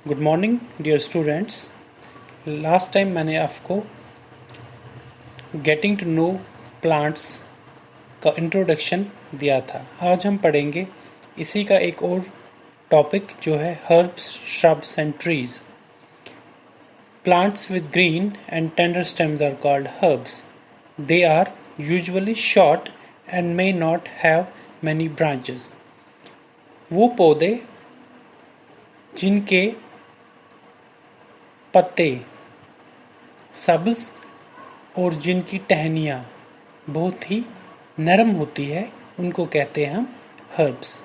Good morning dear students. Last time मैंने आपको getting to know plants का introduction दिया था। आज हम पढ़ेंगे इसी का एक और टॉपिक जो है herbs, shrubs and trees. Plants with green and tender stems are called herbs. They are usually short and may not have many branches. वो पौधे जिनके पत्ते सब्ज और जिनकी टहनियाँ बहुत ही नरम होती है उनको कहते हैं हम हर्ब्स।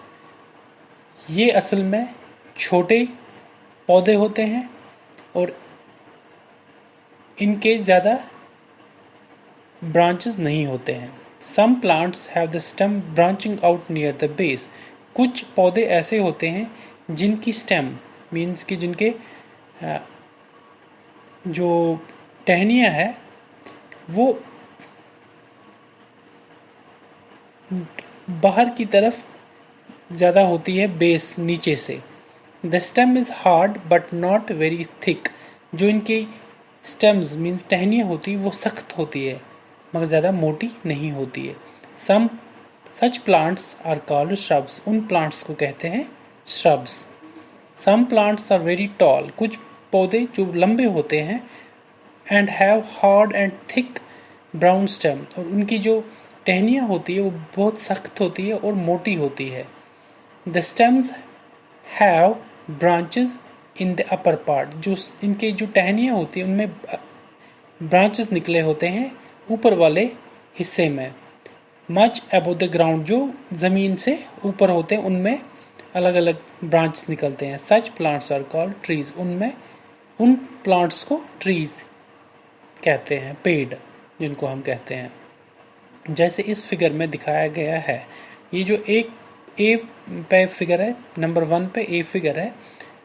ये असल में छोटे पौधे होते हैं और इनके ज़्यादा ब्रांचेस नहीं होते हैं। Some plants have the stem branching out near the base. कुछ पौधे ऐसे होते हैं जिनकी स्टेम मीन्स कि जिनके जो टहनियाँ है वो बाहर की तरफ ज़्यादा होती है बेस नीचे से। The stem is hard but not very thick. जो इनकी स्टेम्स मीन्स टहनियाँ होती वो सख्त होती है मगर ज़्यादा मोटी नहीं होती है। Some such plants are called shrubs. उन प्लांट्स को कहते हैं shrubs. Some plants are very tall. कुछ पौधे जो लंबे होते हैं and have hard and thick brown stem, और उनकी जो टहनियाँ होती है वो बहुत सख्त होती है और मोटी होती है। The stems have branches in the upper part. जो इनके जो टहनियाँ होती है उनमें ब्रांचेस निकले होते हैं ऊपर वाले हिस्से में। मच अबव द ग्राउंड, जो ज़मीन से ऊपर होते हैं उनमें अलग अलग ब्रांच निकलते हैं। Such plants are called trees. उनमें उन प्लांट्स को ट्रीज कहते हैं, पेड़ जिनको हम कहते हैं। जैसे इस फिगर में दिखाया गया है, ये जो एक ए पे फिगर है, नंबर 1 पे ए फिगर है,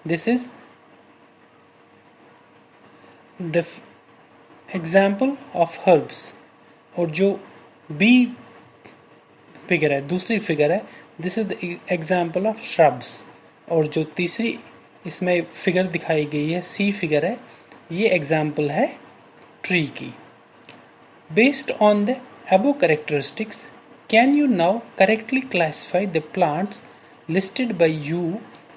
this is the example of herbs. और जो बी फिगर है, दूसरी फिगर है, this is the example of shrubs. और जो तीसरी इसमें फिगर दिखाई गई है, सी फिगर है, ये एग्जाम्पल है ट्री की। Based on the above characteristics, can you now correctly classify the plants listed by you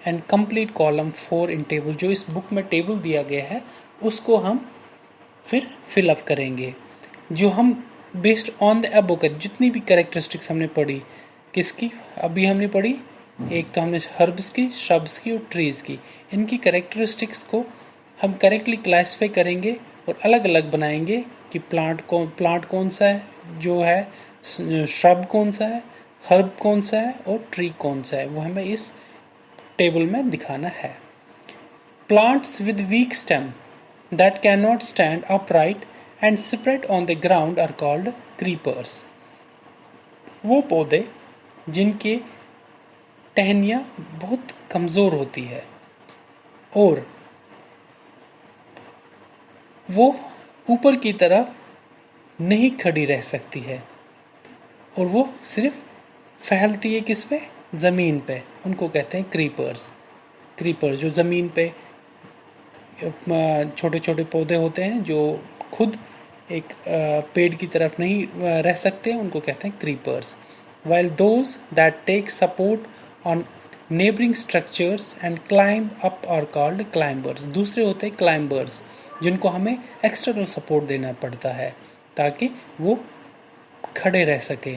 and complete column 4 in table? जो इस बुक में टेबल दिया गया है उसको हम फिर फिल अप करेंगे। जो हम बेस्ड ऑन द above कर जितनी भी कैरेक्टरिस्टिक्स हमने पढ़ी, किसकी अभी हमने पढ़ी, एक तो हमने हर्ब्स की, श्रब्स की और ट्रीज की। इनकी कैरेक्टरिस्टिक्स को हम करेक्टली क्लासीफाई करेंगे और अलग अलग बनाएंगे कि प्लांट कौन सा है, जो है श्रब कौन सा है, हर्ब कौन सा है और ट्री कौन सा है, वो हमें इस टेबल में दिखाना है। Plants with weak stem that can not stand upright and spread on the ground are called creepers. वो पौधे जिनके टहनियाँ बहुत कमज़ोर होती है और वो ऊपर की तरफ नहीं खड़ी रह सकती है और वो सिर्फ फैलती है किस पे, ज़मीन पे, उनको कहते हैं क्रीपर्स। क्रीपर्स जो ज़मीन पे छोटे छोटे पौधे होते हैं जो खुद एक पेड़ की तरफ नहीं रह सकते, उनको कहते हैं creepers. While those that take support on neighbouring structures and climb up are called climbers. दूसरे होते हैं क्लाइंबर्स जिनको हमें एक्सटर्नल सपोर्ट देना पड़ता है ताकि वो खड़े रह सके।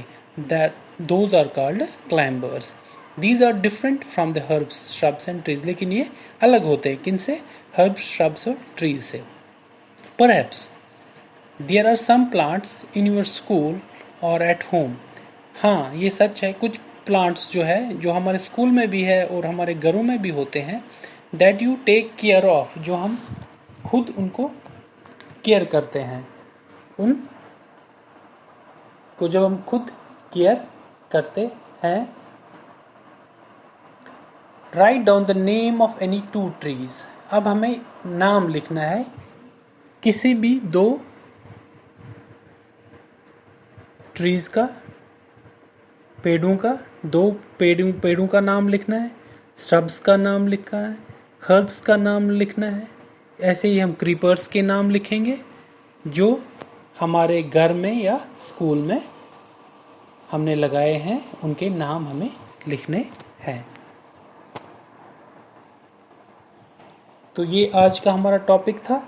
Those are called climbers. These are different from the herbs, shrubs and trees. लेकिन ये अलग होते हैं किनसे, हर्ब्स, श्रब्स और ट्रीज से। Perhaps there are some plants in your school और एट होम। हाँ, ये सच है, कुछ प्लांट्स जो है जो हमारे स्कूल में भी है और हमारे घरों में भी होते हैं, that you take care of, जो हम खुद उनको केयर करते हैं। उन को जब हम खुद केयर करते हैं। Write down the name of any 2 trees. अब हमें नाम लिखना है किसी भी 2 ट्रीज का, पेड़ों का, 2 पेड़ों का नाम लिखना है, श्रब्स का नाम लिखना है, हर्ब्स का नाम लिखना है। ऐसे ही हम क्रीपर्स के नाम लिखेंगे जो हमारे घर में या स्कूल में हमने लगाए हैं, उनके नाम हमें लिखने हैं। तो ये आज का हमारा टॉपिक था।